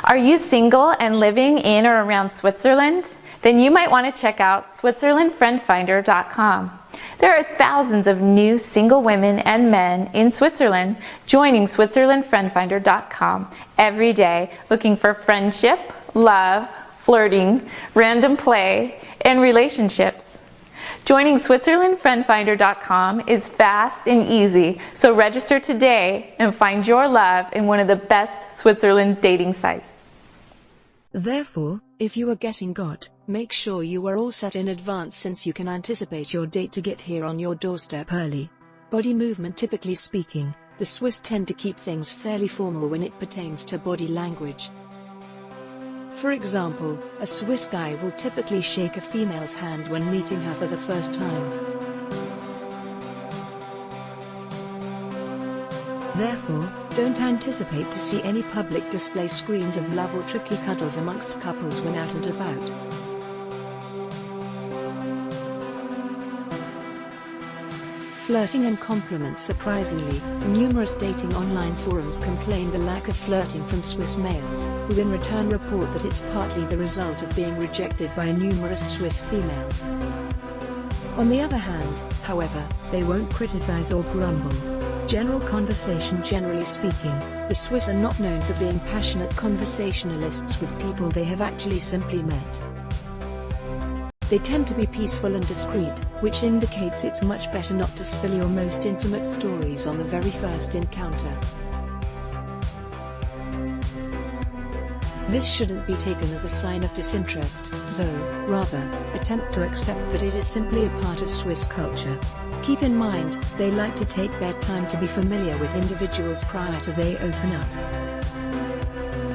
Are you single and living in or around Switzerland? Then you might want to check out SwitzerlandFriendFinder.com. There are thousands of new single women and men in Switzerland joining SwitzerlandFriendFinder.com every day looking for friendship, love, flirting, random play, and relationships. Joining SwitzerlandFriendFinder.com is fast and easy, so register today and find your love in one of the best Switzerland dating sites. Therefore, if you are getting got, make sure you are all set in advance since you can anticipate your date to get here on your doorstep early. Body movement. Typically speaking, the Swiss tend to keep things fairly formal when it pertains to body language. For example, a Swiss guy will typically shake a female's hand when meeting her for the first time. Therefore, don't anticipate to see any public display screens of love or tricky cuddles amongst couples when out and about. Flirting and compliments. Surprisingly, numerous dating online forums complain the lack of flirting from Swiss males, who in return report that it's partly the result of being rejected by numerous Swiss females. On the other hand, however, they won't criticize or grumble. General conversation. Generally speaking, the Swiss are not known for being passionate conversationalists with people they have actually simply met. They tend to be peaceful and discreet, which indicates it's much better not to spill your most intimate stories on the very first encounter. This shouldn't be taken as a sign of disinterest, though, rather, attempt to accept that it is simply a part of Swiss culture. Keep in mind, they like to take their time to be familiar with individuals prior to they open up.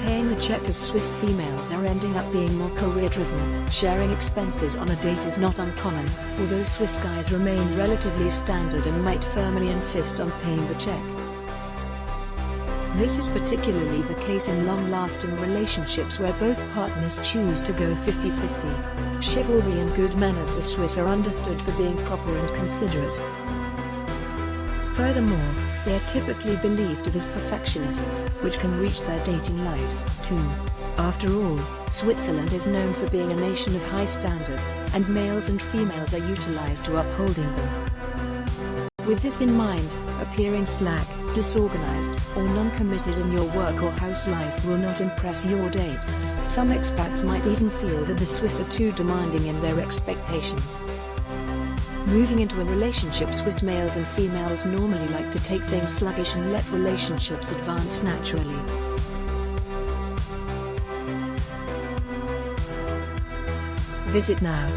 Paying the check. As Swiss females are ending up being more career-driven, sharing expenses on a date is not uncommon, although Swiss guys remain relatively standard and might firmly insist on paying the check. This is particularly the case in long-lasting relationships where both partners choose to go 50-50. Chivalry and good manners. The Swiss are understood for being proper and considerate. Furthermore, they are typically believed of as perfectionists, which can reach their dating lives, too. After all, Switzerland is known for being a nation of high standards, and males and females are utilized to upholding them. With this in mind, appearing slack, disorganized, or non-committed in your work or house life will not impress your date. Some expats might even feel that the Swiss are too demanding in their expectations. Moving into a relationship. Swiss males and females normally like to take things sluggish and let relationships advance naturally. Visit now.